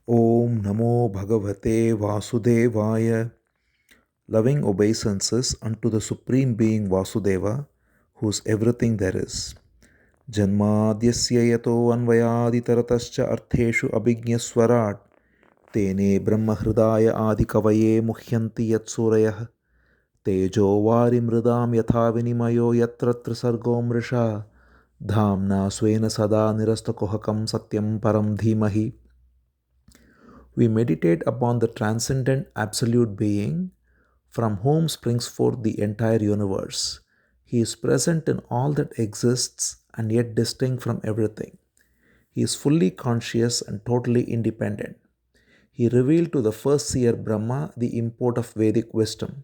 Om Namo Bhagavate Vasudevaya. Loving obeisances unto the Supreme Being Vasudeva, whose everything there is. Janmadyasya yato anvayaditaratascha artheshu abhignaswarat tene brahmahridaya adikavaye muhyanti yatsurayah tejo vari mridam yatha vinimayo yatra trisargo mrisha dhamna swena sada nirastakohakam satyam param dhimahi. We meditate upon the transcendent absolute being from whom springs forth the entire universe. He is present in all that exists and yet distinct from everything. He is fully conscious and totally independent. He revealed to the first seer Brahma the import of Vedic wisdom.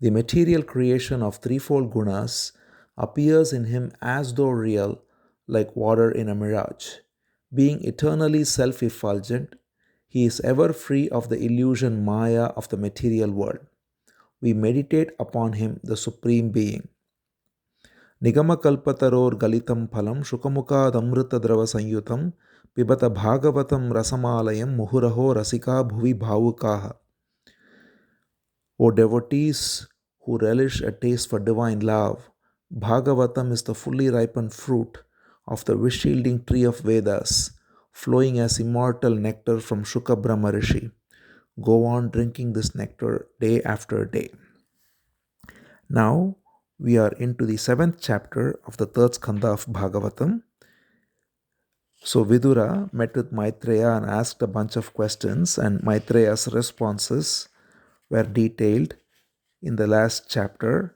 The material creation of threefold gunas appears in him as though real, like water in a mirage. Being eternally self effulgent, he is ever free of the illusion Maya of the material world. We meditate upon him, the Supreme Being. Nigamakalpataror galitam phalam shukamukadamrita drava sanyutam pibata bhagavatam rasamalayam muhuraho rasika bhuvi bhavukaha. O devotees who relish a taste for divine love, Bhagavatam is the fully ripened fruit of the wish-yielding tree of Vedas, flowing as immortal nectar from Shuka Brahma Rishi. Go on drinking this nectar day after day. Now we are into the 7th chapter of the 3rd Skandha of Bhagavatam. So Vidura met with Maitreya and asked a bunch of questions, and Maitreya's responses were detailed in the last chapter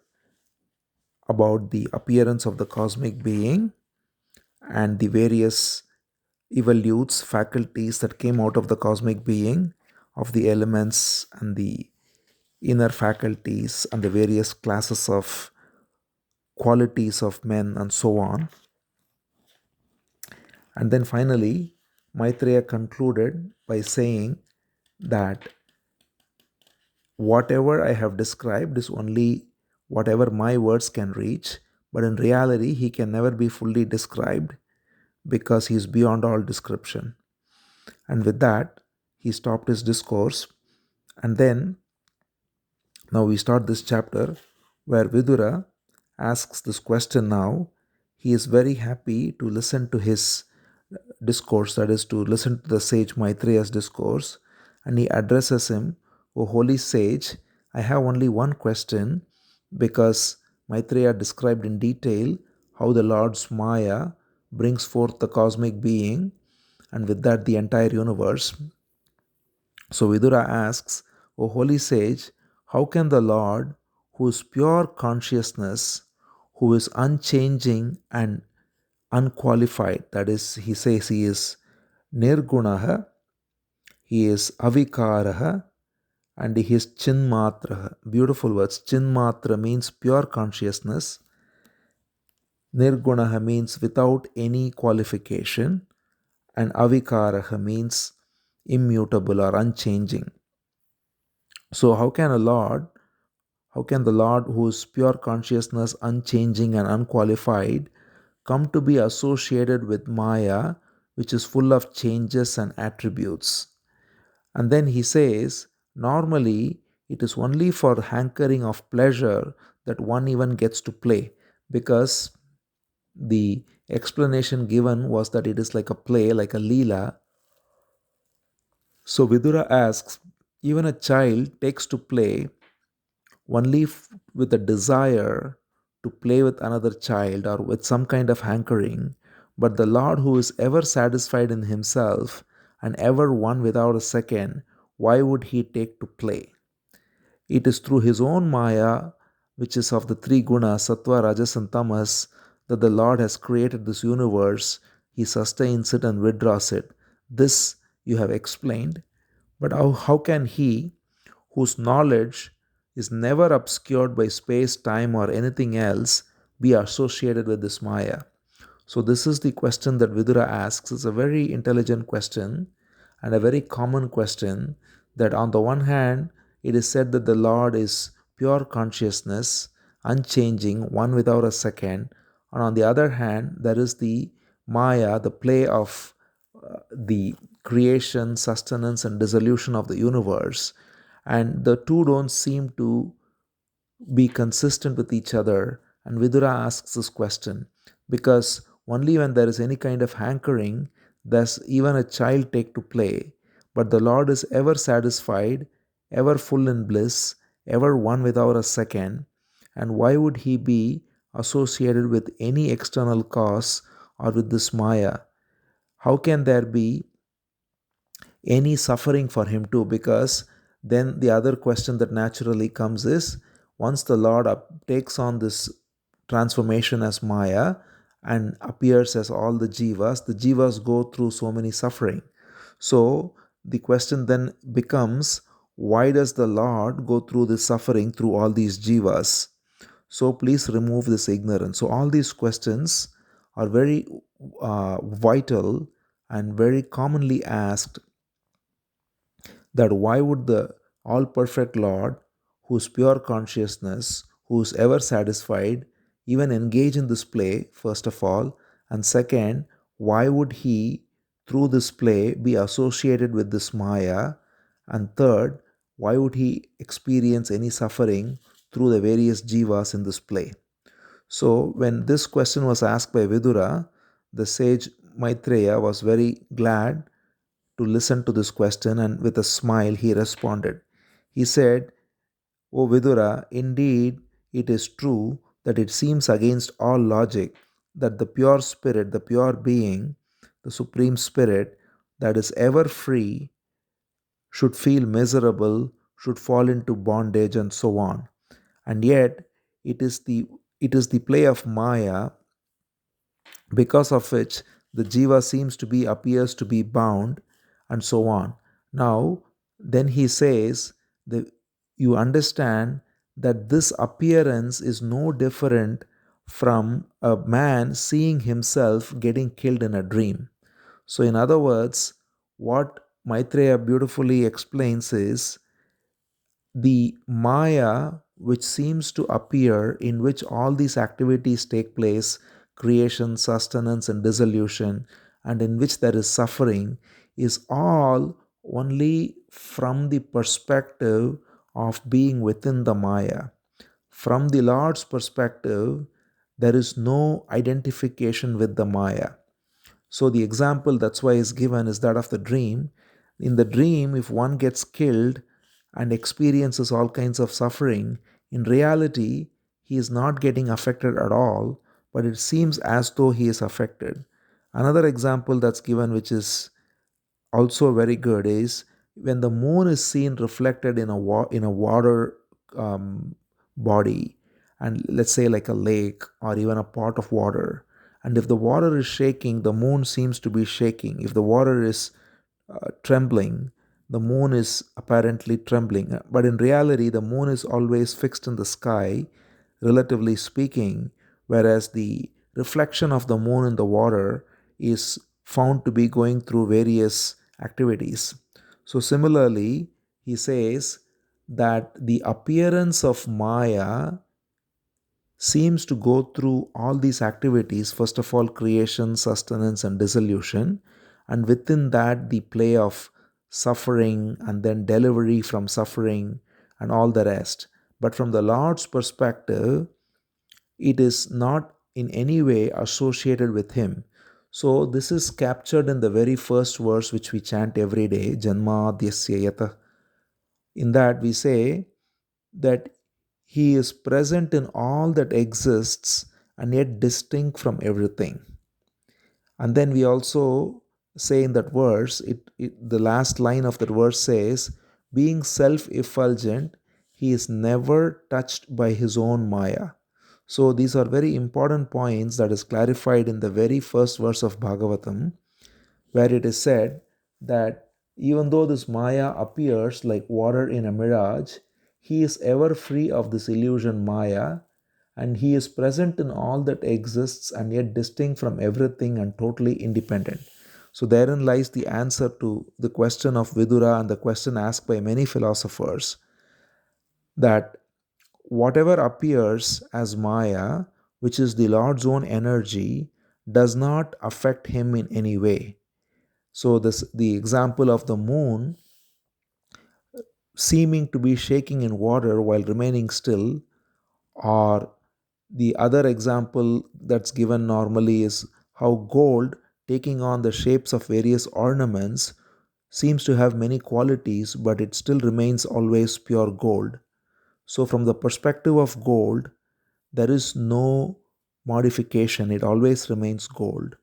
about the appearance of the cosmic being and the various evolutes, faculties that came out of the cosmic being, of the elements and the inner faculties and the various classes of qualities of men and so on. And then finally, Maitreya concluded by saying that whatever I have described is only whatever my words can reach, but in reality, he can never be fully described because he is beyond all description. And with that, he stopped his discourse. And then, now we start this chapter where Vidura asks this question now. He is very happy to listen to his discourse, that is, to listen to the sage Maitreya's discourse, and he addresses him, O holy sage, I have only one question, because Maitreya described in detail how the Lord's Maya brings forth the cosmic being, and with that the entire universe. So Vidura asks, O holy sage, how can the Lord, who is pure consciousness, who is unchanging and unqualified, that is, he says he is nirgunaha, he is avikaraha, and he is chinmatraha. Beautiful words. Chinmatra means pure consciousness. Nirgunaha means without any qualification. And avikaraha means immutable or unchanging. So how can the Lord who is pure consciousness, unchanging and unqualified, come to be associated with Maya, which is full of changes and attributes? And then he says, normally it is only for hankering of pleasure that one even gets to play, because the explanation given was that it is like a play, like a leela. So Vidura asks, even a child takes to play only with a desire to play with another child or with some kind of hankering, but the Lord who is ever satisfied in himself and ever one without a second, why would he take to play? It is through his own Maya, which is of the three gunas, Sattva, Rajas and Tamas, that the Lord has created this universe. He sustains it and withdraws it. This you have explained. But how can he, whose knowledge is never obscured by space, time, or anything else, be associated with this Maya? So this is the question that Vidura asks. It's a very intelligent question and a very common question, that on the one hand, it is said that the Lord is pure consciousness, unchanging, one without a second. And on the other hand, there is the Maya, the play of the creation, sustenance, and dissolution of the universe. And the two don't seem to be consistent with each other. And Vidura asks this question because only when there is any kind of hankering does even a child take to play. But the Lord is ever satisfied, ever full in bliss, ever one without a second. And why would he be associated with any external cause or with this Maya? How can there be any suffering for him too? Because then the other question that naturally comes is, once the Lord takes on this transformation as Maya and appears as all the jivas go through so many suffering. So the question then becomes, why does the Lord go through this suffering through all these jivas? So please remove this ignorance. So all these questions are very vital and very commonly asked, that why would the all perfect Lord, whose pure consciousness, who's ever satisfied, even engage in this play, first of all, and second, why would he, through this play, be associated with this Maya, and third, why would he experience any suffering through the various jivas in this play? So, when this question was asked by Vidura, the sage Maitreya was very glad to listen to this question, and with a smile he responded. He said, O Vidura, indeed it is true that it seems against all logic that the pure spirit, the pure being, the supreme spirit that is ever free should feel miserable, should fall into bondage, and so on. And yet it is the play of Maya, because of which the jiva seems to be appears to be bound, and so on. Now then he says that you understand that this appearance is no different from a man seeing himself getting killed in a dream. So in other words, what Maitreya beautifully explains is, the Maya, which seems to appear, in which all these activities take place, creation, sustenance, and dissolution, and in which there is suffering, is all only from the perspective of being within the Maya. From the Lord's perspective, there is no identification with the Maya. So the example that's why is given is that of the dream. In the dream, if one gets killed and experiences all kinds of suffering, in reality, he is not getting affected at all, but it seems as though he is affected. Another example that's given, which is also very good, is when the moon is seen reflected in in a water um, body, and let's say like a lake or even a pot of water, and if the water is shaking, the moon seems to be shaking. If the water is trembling, the moon is apparently trembling, but in reality the moon is always fixed in the sky, relatively speaking, whereas the reflection of the moon in the water is found to be going through various activities. So, similarly, he says that the appearance of Maya seems to go through all these activities, first of all, creation, sustenance, and dissolution, and within that, the play of suffering and then delivery from suffering and all the rest. But from the Lord's perspective, it is not in any way associated with him. So this is captured in the very first verse which we chant every day, Janmadhyasya Yata. In that we say that he is present in all that exists and yet distinct from everything. And then we also say in that verse, the last line of that verse says, being self effulgent, he is never touched by his own Maya. So these are very important points that is clarified in the very first verse of Bhagavatam, where it is said that even though this Maya appears like water in a mirage, he is ever free of this illusion Maya, and he is present in all that exists and yet distinct from everything and totally independent. So therein lies the answer to the question of Vidura and the question asked by many philosophers, that whatever appears as Maya, which is the Lord's own energy, does not affect him in any way. So the example of the moon seeming to be shaking in water while remaining still, or the other example that's given normally is how gold, taking on the shapes of various ornaments, seems to have many qualities, but it still remains always pure gold. So, from the perspective of gold, there is no modification, it always remains gold.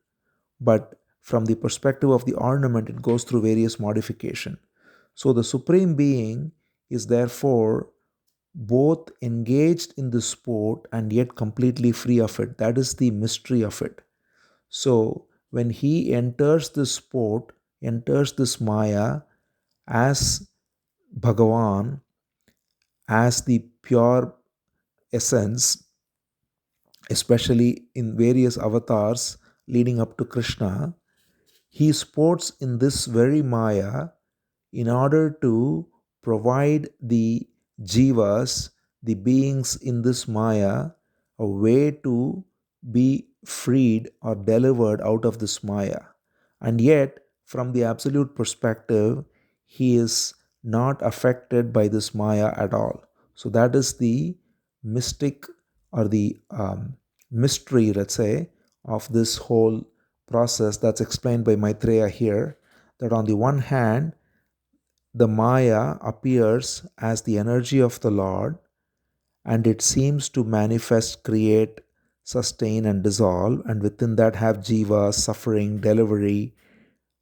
But from the perspective of the ornament, it goes through various modification. So, the Supreme Being is therefore both engaged in the sport and yet completely free of it. That is the mystery of it. So, when he enters this sport, enters this Maya as Bhagavan, as the pure essence, especially in various avatars leading up to Krishna, he sports in this very Maya in order to provide the jivas, the beings in this Maya, a way to be freed or delivered out of this Maya. And yet, from the absolute perspective, he is not affected by this Maya at all. So, that is the mystic or the mystery, let's say, of this whole process that's explained by Maitreya here. That on the one hand, the Maya appears as the energy of the Lord, and it seems to manifest, create, sustain, and dissolve, and within that have jiva, suffering, delivery,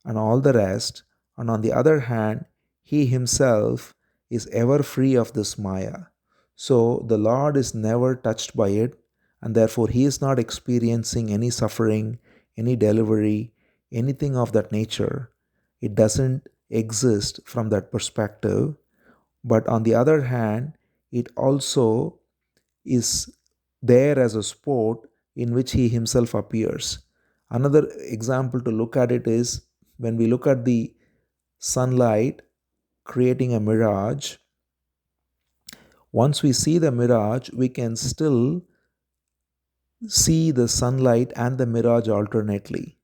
and all the rest. And on the other hand, he himself is ever free of this Maya. So the Lord is never touched by it, and therefore he is not experiencing any suffering, any delivery, anything of that nature. It doesn't exist from that perspective. But on the other hand, it also is there as a sport in which he himself appears. Another example to look at it is when we look at the sunlight creating a mirage. Once we see the mirage, we can still see the sunlight and the mirage alternately.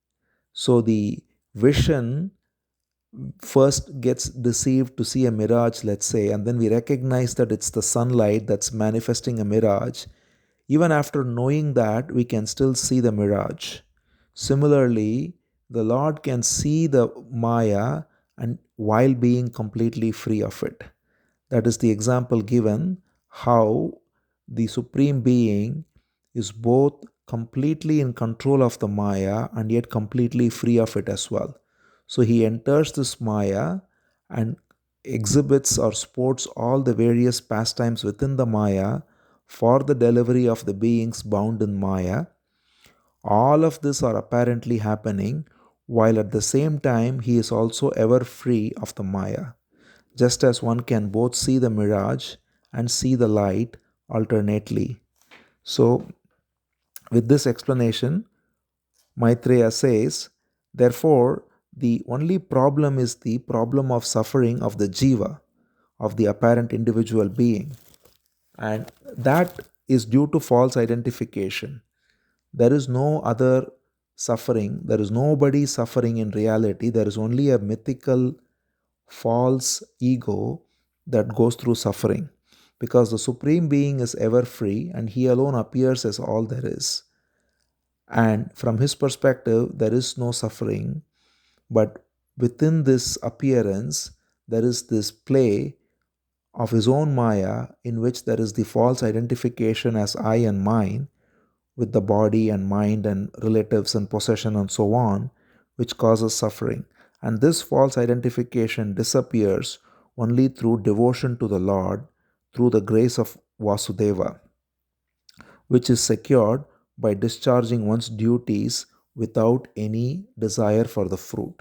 So the vision first gets deceived to see a mirage, let's say, and then we recognize that it's the sunlight that's manifesting a mirage. Even after knowing that, we can still see the mirage. Similarly, the Lord can see the Maya and while being completely free of it. That is the example given how the Supreme Being is both completely in control of the Maya and yet completely free of it as well. So he enters this Maya and exhibits or sports all the various pastimes within the Maya for the delivery of the beings bound in Maya. All of this are apparently happening while at the same time he is also ever free of the Maya, just as one can both see the mirage and see the light alternately. So, with this explanation, Maitreya says, therefore, the only problem is the problem of suffering of the jiva, of the apparent individual being. And that is due to false identification. There is no other suffering, there is nobody suffering in reality, there is only a mythical false ego that goes through suffering. Because the Supreme Being is ever free and He alone appears as all there is. And from His perspective, there is no suffering, but within this appearance, there is this play of His own Maya in which there is the false identification as I and mine with the body and mind and relatives and possession and so on, which causes suffering. And this false identification disappears only through devotion to the Lord, through the grace of Vasudeva, which is secured by discharging one's duties without any desire for the fruit.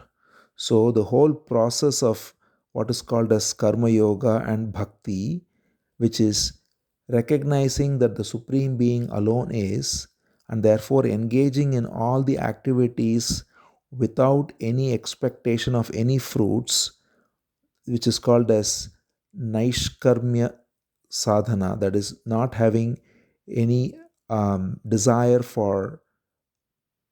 So, the whole process of what is called as karma yoga and bhakti, which is recognizing that the Supreme Being alone is, and therefore engaging in all the activities without any expectation of any fruits, which is called as Naishkarmya sadhana, that is, not having any desire for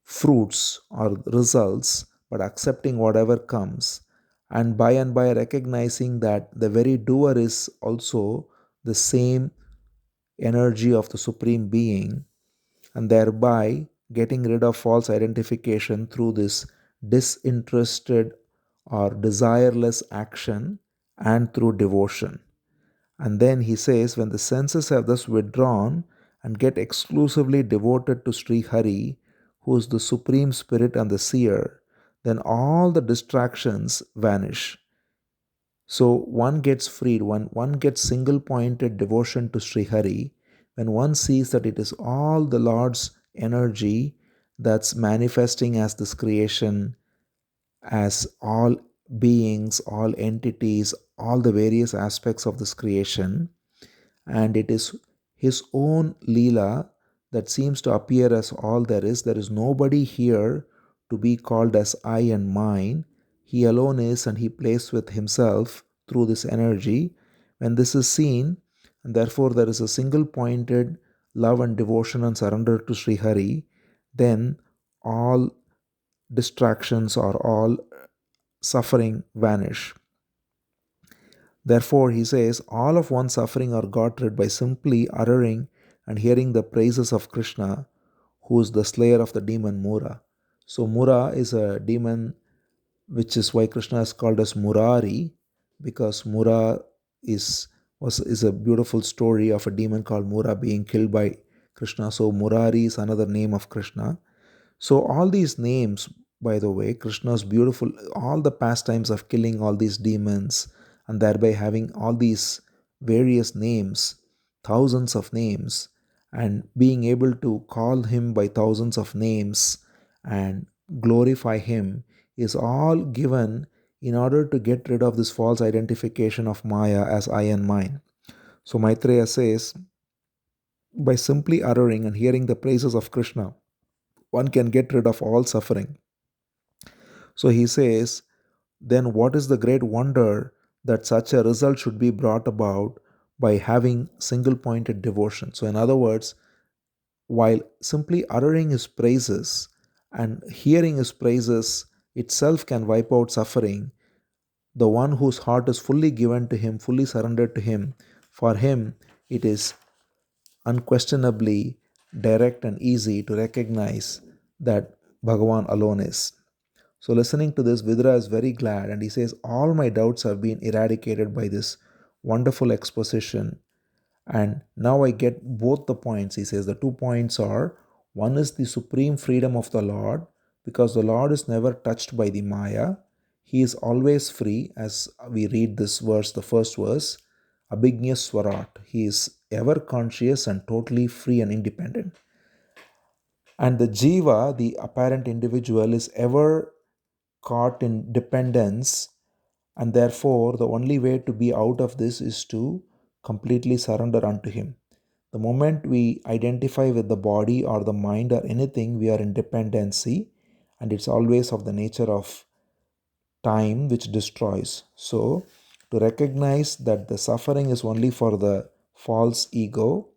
fruits or results, but accepting whatever comes, and by recognizing that the very doer is also the same energy of the Supreme Being, and thereby getting rid of false identification through this disinterested or desireless action and through devotion. And then he says, when the senses have thus withdrawn and get exclusively devoted to Sri Hari, who is the Supreme Spirit and the Seer, then all the distractions vanish. So one gets freed, one gets single pointed devotion to Sri Hari, when one sees that it is all the Lord's energy that's manifesting as this creation, as all beings, all entities, all the various aspects of this creation, and it is his own Leela that seems to appear as all there is. There is nobody here to be called as I and mine. He alone is, and he plays with himself through this energy. When this is seen, and therefore there is a single pointed love and devotion and surrender to Sri Hari, then all distractions or all suffering vanish. Therefore, he says, all of one's suffering are got rid by simply uttering and hearing the praises of Krishna, who is the slayer of the demon Mura. So, Mura is a demon, which is why Krishna is called as Murari, because Mura is a beautiful story of a demon called Mura being killed by Krishna. So, Murari is another name of Krishna. So, all these names, by the way, Krishna's beautiful, all the pastimes of killing all these demons and thereby having all these various names, thousands of names, and being able to call him by thousands of names and glorify him is all given in order to get rid of this false identification of Maya as I and mine. So, Maitreya says, by simply uttering and hearing the praises of Krishna, one can get rid of all suffering. So he says, then what is the great wonder that such a result should be brought about by having single pointed devotion? So, in other words, while simply uttering his praises and hearing his praises itself can wipe out suffering, the one whose heart is fully given to him, fully surrendered to him, for him it is unquestionably direct and easy to recognize that Bhagavan alone is. So, listening to this, Vidura is very glad and he says, all my doubts have been eradicated by this wonderful exposition. And now I get both the points. He says the 2 points are, one is the supreme freedom of the Lord, because the Lord is never touched by the Maya. He is always free, as we read this verse, the first verse, Abhignya Swarat. He is ever conscious and totally free and independent. And the Jiva, the apparent individual, is ever caught in dependence, and therefore the only way to be out of this is to completely surrender unto him. The moment we identify with the body or the mind or anything, we are in dependency, and it's always of the nature of time which destroys. So, to recognize that the suffering is only for the false ego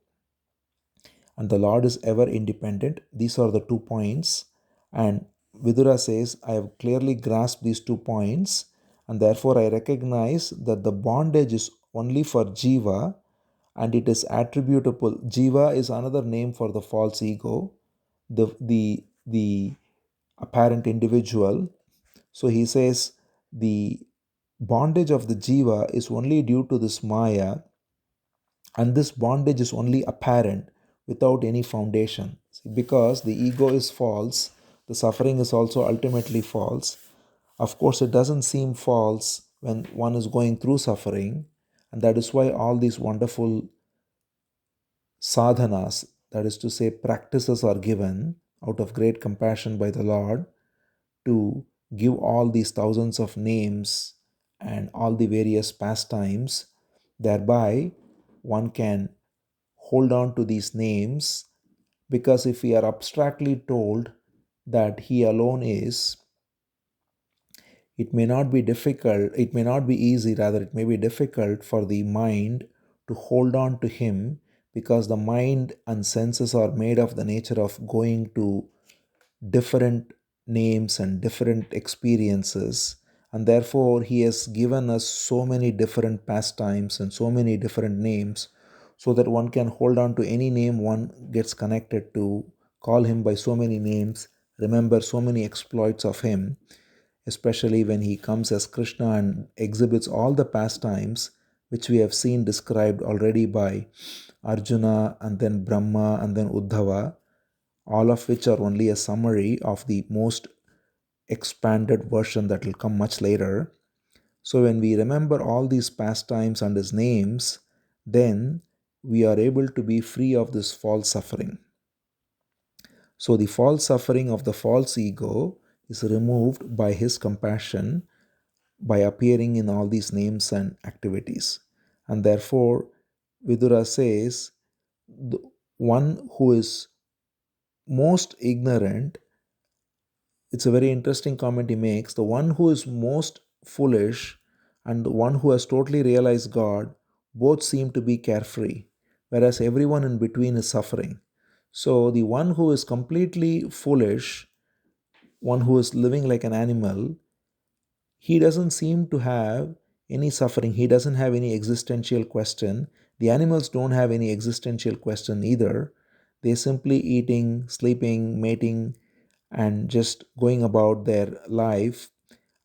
and the Lord is ever independent. These are the 2 points. And Vidura says, I have clearly grasped these 2 points, and therefore I recognize that the bondage is only for Jiva and it is attributable. Jiva is another name for the false ego, the apparent individual. So he says the bondage of the Jiva is only due to this Maya, and this bondage is only apparent without any foundation. Because the ego is false, the suffering is also ultimately false. Of course, it doesn't seem false when one is going through suffering, and that is why all these wonderful sadhanas, that is to say, practices, are given out of great compassion by the Lord to give all these thousands of names and all the various pastimes. Thereby, one can hold on to these names, because if we are abstractly told that He alone is, it may not be difficult, it may not be easy, rather, it may be difficult for the mind to hold on to Him, because the mind and senses are made of the nature of going to different names and different experiences, and therefore he has given us so many different pastimes and so many different names, so that one can hold on to any name one gets connected to, call him by so many names, remember so many exploits of him, especially when he comes as Krishna and exhibits all the pastimes which we have seen described already by Arjuna and then Brahma and then Uddhava, all of which are only a summary of the most expanded version that will come much later. So, when we remember all these pastimes and his names, then we are able to be free of this false suffering. So, the false suffering of the false ego is removed by his compassion by appearing in all these names and activities. And therefore, Vidura says, the one who is most ignorant, it's a very interesting comment he makes. The one who is most foolish and the one who has totally realized God both seem to be carefree, whereas everyone in between is suffering. So, the one who is completely foolish, one who is living like an animal, he doesn't seem to have any suffering. He doesn't have any existential question. The animals don't have any existential question either. They're simply eating, sleeping, mating, and just going about their life,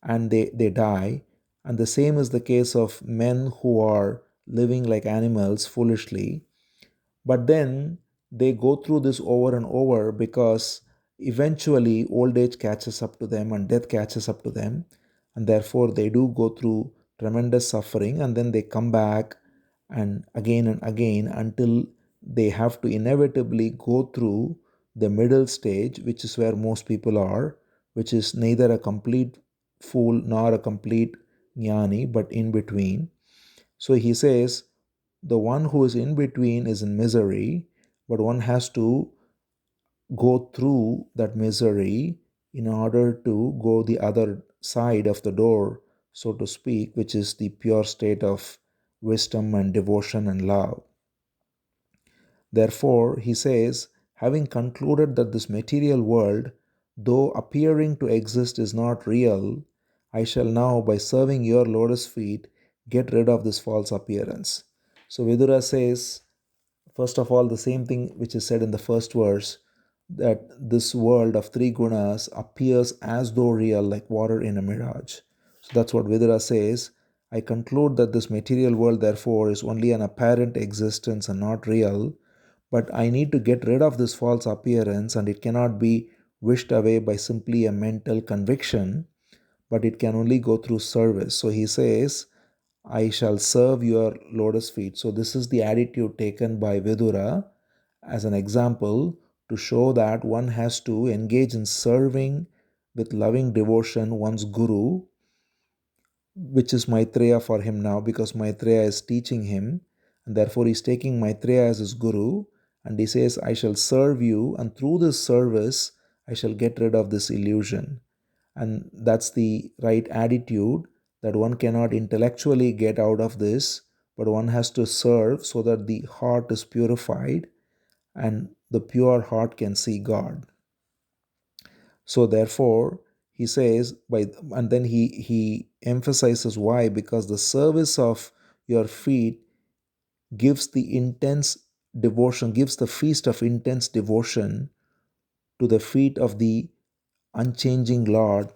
and they die. And the same is the case of men who are living like animals foolishly. But then they go through this over and over because eventually old age catches up to them and death catches up to them, and therefore they do go through tremendous suffering, and then they come back and again until they have to inevitably go through the middle stage, which is where most people are, which is neither a complete fool nor a complete jnani, but in between. So he says the one who is in between is in misery, but one has to go through that misery in order to go the other side of the door, so to speak, which is the pure state of wisdom and devotion and love. Therefore, he says, having concluded that this material world, though appearing to exist, is not real, I shall now, by serving your lotus feet, get rid of this false appearance. So Vidura says, first of all, the same thing which is said in the first verse, that this world of three gunas appears as though real, like water in a mirage. So that's what Vidura says. I conclude that this material world, therefore, is only an apparent existence and not real. But I need to get rid of this false appearance, and it cannot be wished away by simply a mental conviction, but it can only go through service. So he says, I shall serve your lotus feet. So this is the attitude taken by Vidura as an example to show that one has to engage in serving with loving devotion one's guru, which is Maitreya for him now, because Maitreya is teaching him, and therefore he's taking Maitreya as his guru, and he says, I shall serve you, and through this service, I shall get rid of this illusion. And that's the right attitude, that one cannot intellectually get out of this, but one has to serve so that the heart is purified and the pure heart can see God. So therefore, he says, and then he emphasizes why, because the service of your feet gives the intense devotion, gives the feast of intense devotion to the feet of the unchanging Lord,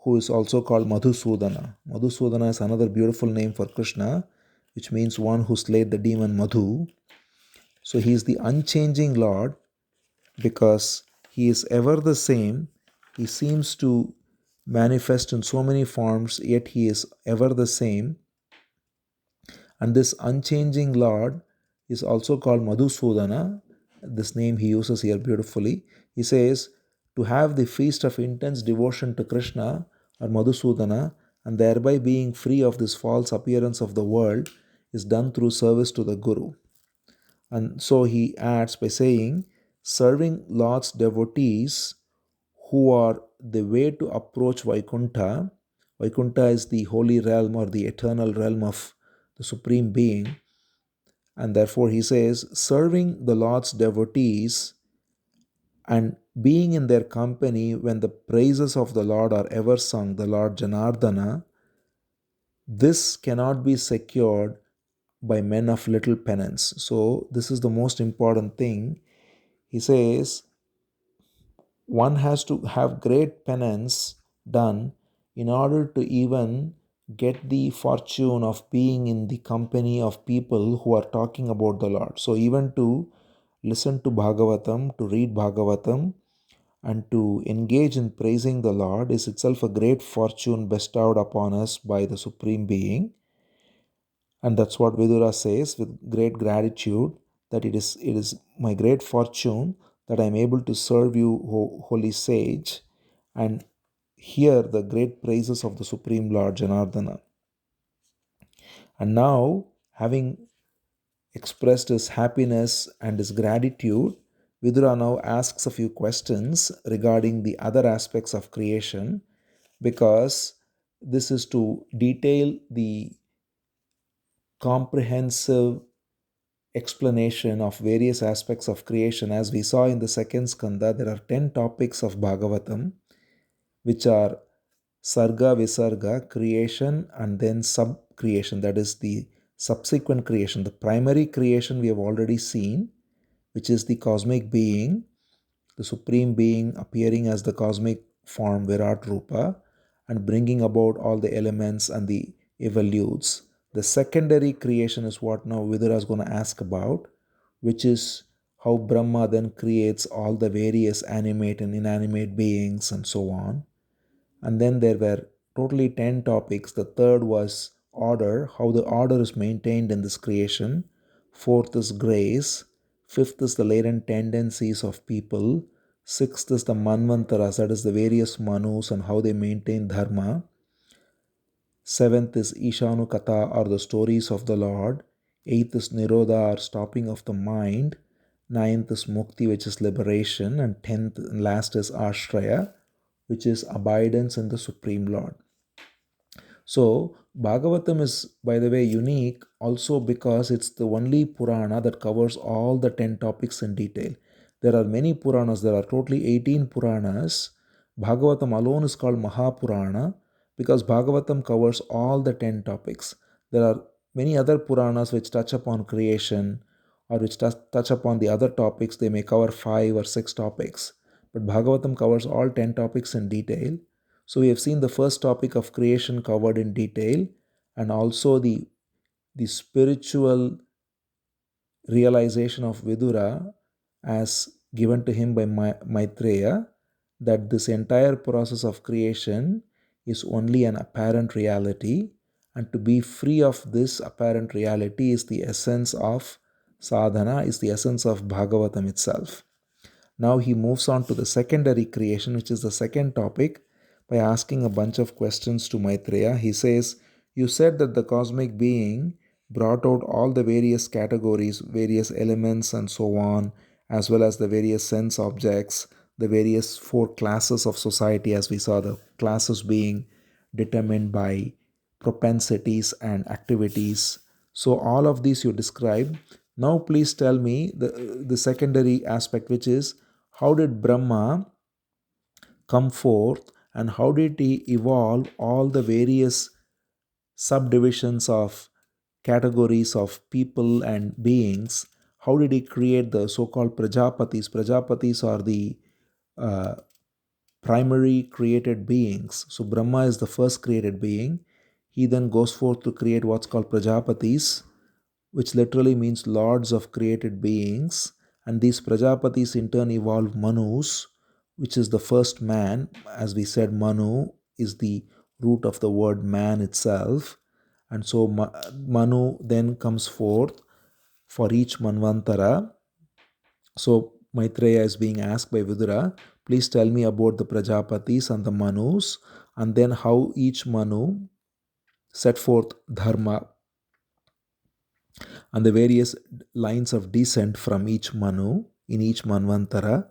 who is also called Madhusudana. Madhusudana is another beautiful name for Krishna, which means one who slayed the demon Madhu. So he is the unchanging Lord because he is ever the same. He seems to manifest in so many forms, yet he is ever the same. And this unchanging Lord is also called Madhusudana. This name he uses here beautifully. He says, to have the feast of intense devotion to Krishna or Madhusudana, and thereby being free of this false appearance of the world, is done through service to the Guru. And so he adds by saying, serving Lord's devotees who are the way to approach Vaikuntha. Vaikuntha is the holy realm or the eternal realm of the Supreme Being. And therefore he says, serving the Lord's devotees and being in their company when the praises of the Lord are ever sung, the Lord Janardana, this cannot be secured by men of little penance. So, this is the most important thing. He says, one has to have great penance done in order to even get the fortune of being in the company of people who are talking about the Lord. So, even to listen to Bhagavatam, to read Bhagavatam, and to engage in praising the Lord is itself a great fortune bestowed upon us by the Supreme Being. And that's what Vidura says with great gratitude, that it is my great fortune that I am able to serve you, holy sage, and hear the great praises of the Supreme Lord Janardana. And now, having expressed his happiness and his gratitude, Vidura now asks a few questions regarding the other aspects of creation, because this is to detail the comprehensive explanation of various aspects of creation. As we saw in the second skandha, there are 10 topics of Bhagavatam, which are Sarga, Visarga, creation, and then sub creation, that is the subsequent creation. The primary creation we have already seen, which is the cosmic being, the supreme being appearing as the cosmic form Virat Rupa and bringing about all the elements and the evolutes. The secondary creation is what now Vidura is going to ask about, which is how Brahma then creates all the various animate and inanimate beings and so on. And then there were totally 10 topics. The third was order, how the order is maintained in this creation. Fourth is grace. Fifth is the latent tendencies of people. Sixth is the manvantaras, that is the various manus and how they maintain dharma. Seventh is Ishanu Katha, or the stories of the Lord. Eighth is Nirodha, or stopping of the mind. Ninth is Mukti, which is liberation. And tenth and last is Ashraya, which is abidance in the Supreme Lord. So, Bhagavatam is, by the way, unique also because it's the only Purana that covers all the 10 topics in detail. There are many Puranas, there are totally 18 Puranas. Bhagavatam alone is called Mahapurana because Bhagavatam covers all the 10 topics. There are many other Puranas which touch upon creation or which touch upon the other topics. They may cover 5 or 6 topics. But Bhagavatam covers all 10 topics in detail. So we have seen the first topic of creation covered in detail, and also the spiritual realization of Vidura as given to him by Maitreya, that this entire process of creation is only an apparent reality, and to be free of this apparent reality is the essence of sadhana, is the essence of Bhagavatam itself. Now he moves on to the secondary creation, which is the second topic, by asking a bunch of questions to Maitreya. He says, you said that the cosmic being brought out all the various categories, various elements, and so on, as well as the various sense objects, the various 4 classes of society, as we saw the classes being determined by propensities and activities. So, all of these you describe. Now, please tell me the secondary aspect, which is how did Brahma come forth and how did he evolve all the various subdivisions of categories of people and beings? How did he create the so called Prajapatis? Prajapatis are the uh, primary created beings. So, Brahma is the first created being. He then goes forth to create what's called Prajapatis, which literally means lords of created beings. And these Prajapatis in turn evolve Manus, which is the first man. As we said, Manu is the root of the word man itself. And so Manu then comes forth for each Manvantara. So Maitreya is being asked by Vidura, please tell me about the Prajapatis and the Manus, and then how each Manu set forth Dharma and the various lines of descent from each Manu in each Manvantara,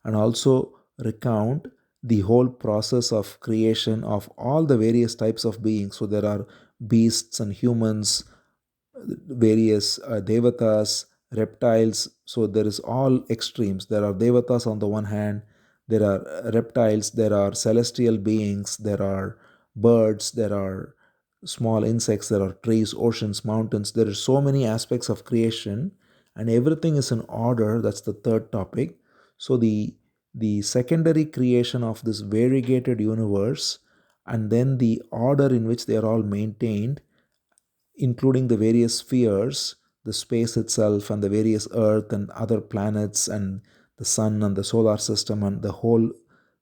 and also recount the whole process of creation of all the various types of beings. So there are beasts and humans, various devatas, reptiles. So there is all extremes. There are devatas on the one hand, there are reptiles, there are celestial beings, there are birds, there are small insects, there are trees, oceans, mountains. There are so many aspects of creation, and everything is in order. That's the third topic. So the secondary creation of this variegated universe, and then the order in which they are all maintained, including the various spheres, the space itself, and the various Earth and other planets, and the sun and the solar system, and the whole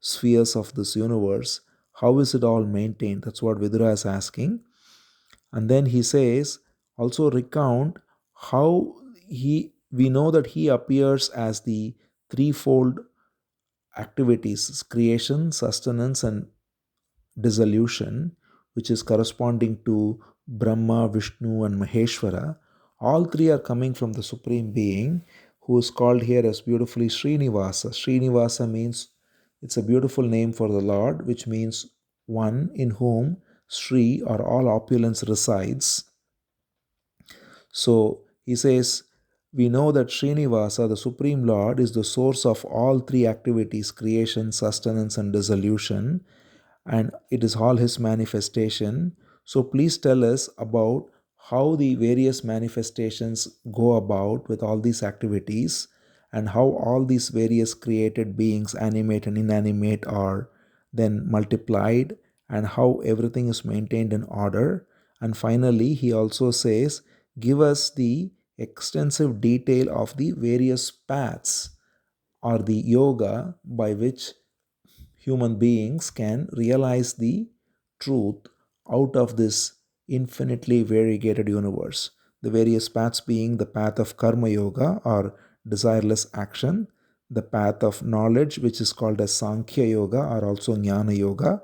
spheres of this universe. How is it all maintained? That's what Vidura is asking. And then he says, also recount how we know that he appears as the threefold activities: creation, sustenance, and dissolution, which is corresponding to Brahma, Vishnu, and Maheshwara. All three are coming from the Supreme Being, who is called here as beautifully Srinivasa. Srinivasa means, it's a beautiful name for the Lord, which means one in whom Sri or all opulence resides. So he says, we know that Srinivasa, the Supreme Lord, is the source of all three activities: creation, sustenance, and dissolution, and it is all his manifestation. So please tell us about how the various manifestations go about with all these activities, and how all these various created beings, animate and inanimate, are then multiplied, and how everything is maintained in order. And finally, he also says, give us the extensive detail of the various paths or the yoga by which human beings can realize the truth out of this infinitely variegated universe. The various paths being the path of karma yoga or desireless action, the path of knowledge, which is called as Sankhya yoga or also Jnana yoga,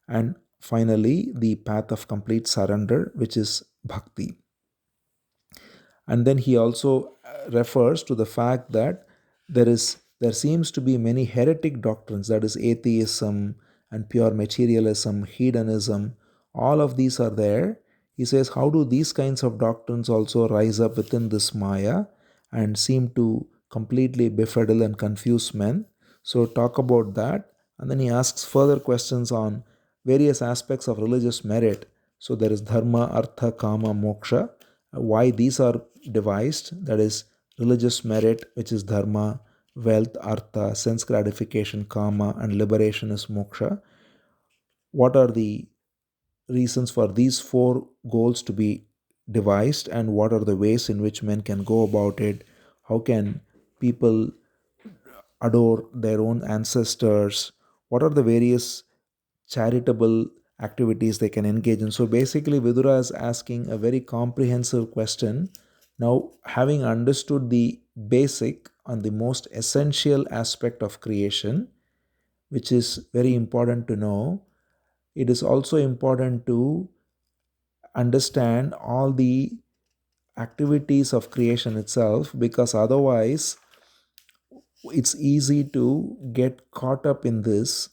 and finally the path of complete surrender, which is bhakti. And then he also refers to the fact that there seems to be many heretic doctrines, that is atheism and pure materialism, hedonism. All of these are there. He says, how do these kinds of doctrines also rise up within this maya and seem to completely befuddle and confuse men? So talk about that. And then he asks further questions on various aspects of religious merit. So there is dharma, artha, kama, moksha. Why these are devised, that is religious merit, which is dharma, wealth, artha, sense gratification, kama, and liberation is moksha. What are the reasons for these four goals to be devised, and what are the ways in which men can go about it? How can people adore their own ancestors? What are the various charitable activities they can engage in? So basically, Vidura is asking a very comprehensive question. Now, having understood the basic and the most essential aspect of creation, which is very important to know, it is also important to understand all the activities of creation itself, because otherwise it's easy to get caught up in this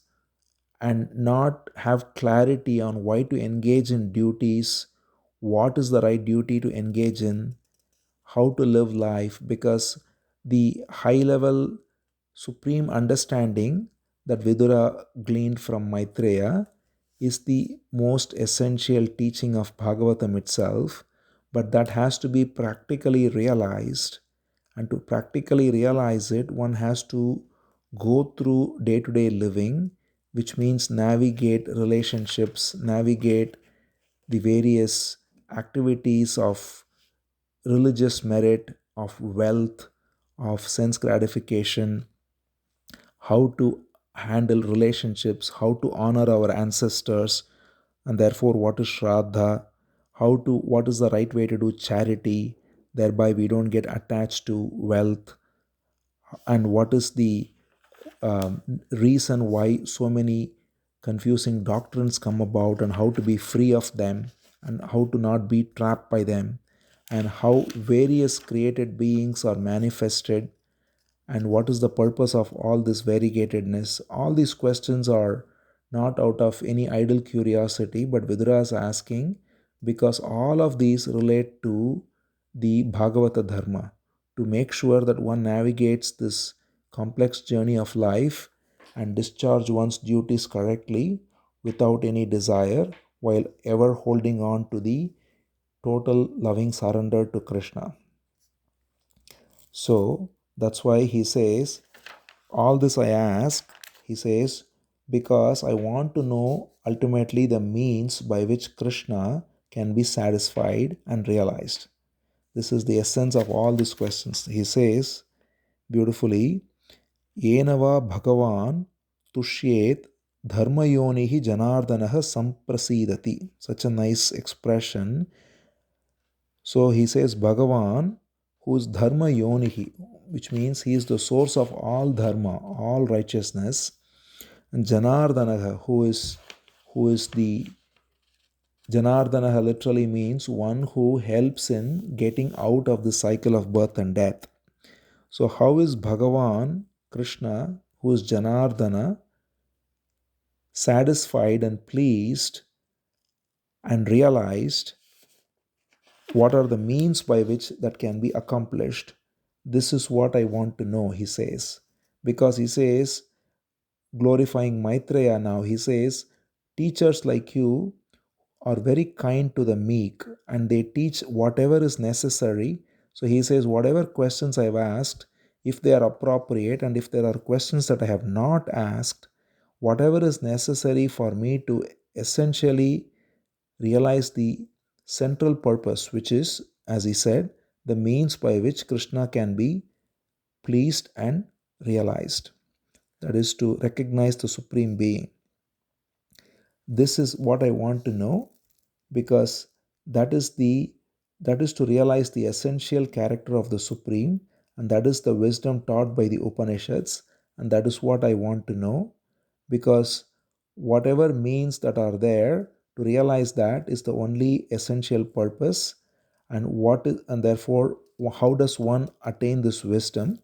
and not have clarity on why to engage in duties, what is the right duty to engage in, how to live life, because the high level supreme understanding that Vidura gleaned from Maitreya is the most essential teaching of Bhagavatam itself, but that has to be practically realized. And to practically realize it, one has to go through day to day living, which means navigate relationships, navigate the various activities of religious merit, of wealth, of sense gratification, how to handle relationships, how to honor our ancestors, and therefore what is Shraddha, what is the right way to do charity, thereby we don't get attached to wealth, and what is the reason why so many confusing doctrines come about, and how to be free of them, and how to not be trapped by them, and how various created beings are manifested, and what is the purpose of all this variegatedness. All these questions are not out of any idle curiosity, but Vidura is asking because all of these relate to the Bhagavata Dharma. to make sure that one navigates this complex journey of life and discharge one's duties correctly without any desire, while ever holding on to the total loving surrender to Krishna. So that's why he says, all this I ask, he says, because I want to know ultimately the means by which Krishna can be satisfied and realized. This is the essence of all these questions. He says beautifully, Yenava Bhagavan Tushyet Dharmayonihi Janardanaha Samprasidati. Such a nice expression. So he says Bhagavan, who is Dharma Yonihi, which means he is the source of all dharma, all righteousness, and Janardanaha, who is the Janardanaha literally means one who helps in getting out of the cycle of birth and death. So how is Bhagavan Krishna, who is Janardana, satisfied and pleased and realized? What are the means by which that can be accomplished? This is what I want to know, he says. Because he says, glorifying Maitreya now, he says, teachers like you are very kind to the meek and they teach whatever is necessary. So he says, whatever questions I've asked, if they are appropriate and if there are questions that I have not asked, whatever is necessary for me to essentially realize the central purpose, which is, as he said, the means by which Krishna can be pleased and realized. That is to recognize the Supreme Being. This is what I want to know, because that is to realize the essential character of the Supreme, and that is the wisdom taught by the Upanishads, and that is what I want to know, because whatever means that are there to realize that is the only essential purpose. And therefore, how does one attain this wisdom?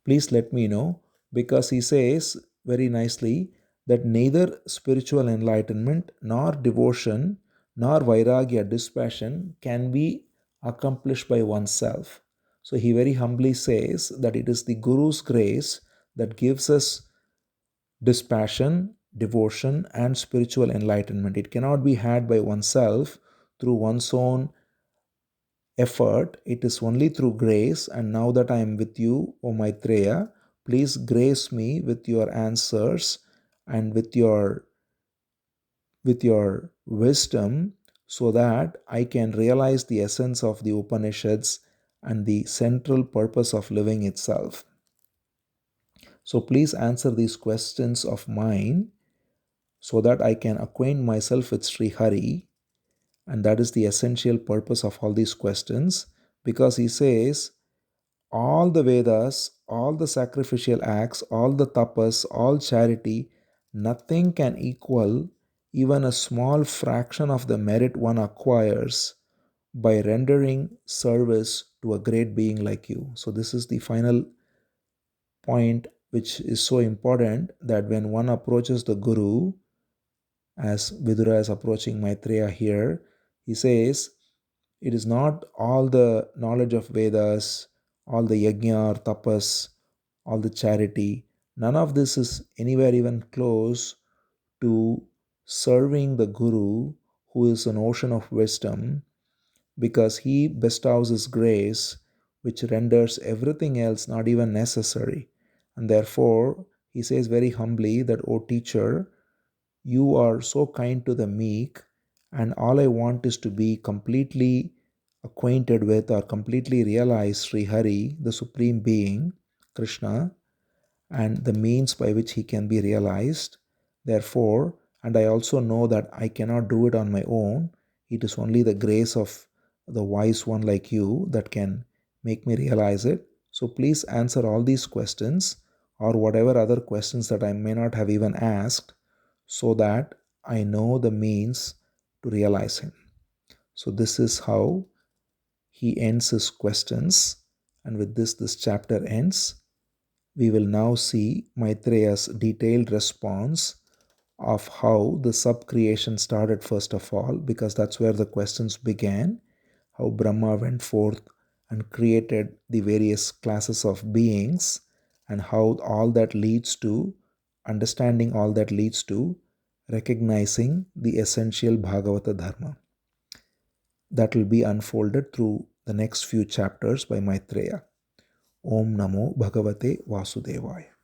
Please let me know, because he says very nicely that neither spiritual enlightenment nor devotion nor vairagya, dispassion, can be accomplished by oneself. So he very humbly says that it is the Guru's grace that gives us dispassion, devotion, and spiritual enlightenment. It cannot be had by oneself through one's own effort. It is only through grace. And now that I am with you, O Maitreya, please grace me with your answers and with your wisdom, so that I can realize the essence of the Upanishads and the central purpose of living itself. So please answer these questions of mine so that I can acquaint myself with Sri Hari. And that is the essential purpose of all these questions, because he says all the Vedas, all the sacrificial acts, all the tapas, all charity, nothing can equal even a small fraction of the merit one acquires by rendering service to a great being like you. So, this is the final point, which is so important, that when one approaches the Guru, as Vidura is approaching Maitreya here, he says, it is not all the knowledge of Vedas, all the yajna or tapas, all the charity. None of this is anywhere even close to serving the Guru, who is an ocean of wisdom, because he bestows his grace, which renders everything else not even necessary. And therefore, he says very humbly that, O teacher, you are so kind to the meek, and all I want is to be completely acquainted with or completely realize Sri Hari, the Supreme Being, Krishna, and the means by which he can be realized. Therefore, and I also know that I cannot do it on my own. It is only the grace of the wise one like you that can make me realize it. So please answer all these questions, or whatever other questions that I may not have even asked, so that I know the means to realize him. So this is how he ends his questions. And with this chapter ends. We will now see Maitreya's detailed response of how the sub-creation started first of all, because that's where the questions began, how Brahma went forth and created the various classes of beings, and how all that leads to understanding, all that leads to recognizing the essential Bhagavata Dharma. That will be unfolded through the next few chapters by Maitreya. Om Namo Bhagavate Vasudevaya.